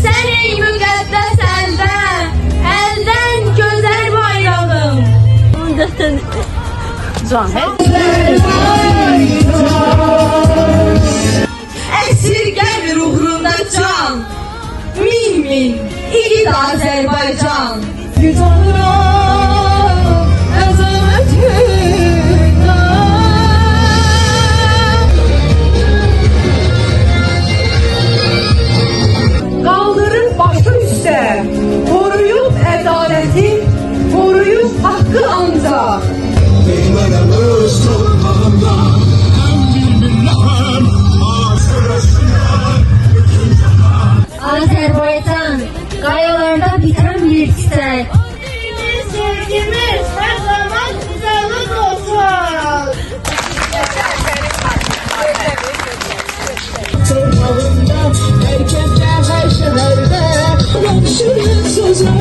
Sen ey müqəddəs əldən gözəl bayrağım. Can. Əsirgər ruhunda can. Min igid Azərbaycan. Yutanıram əzəmətindən. Kaldırın başı üstə, koruyun ədaleti, koruyun hakkı ancak. Azərbaycan, qayalarda biten bir çiçek. Sevgimiz her zaman güzellik olsun. Torpağında, erkekler her şehirde, yakışır söze,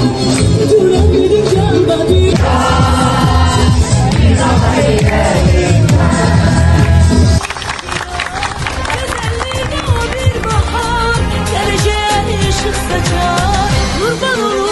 duran benim yanımda bir. Geleceğe ışık saçar, kurban olur.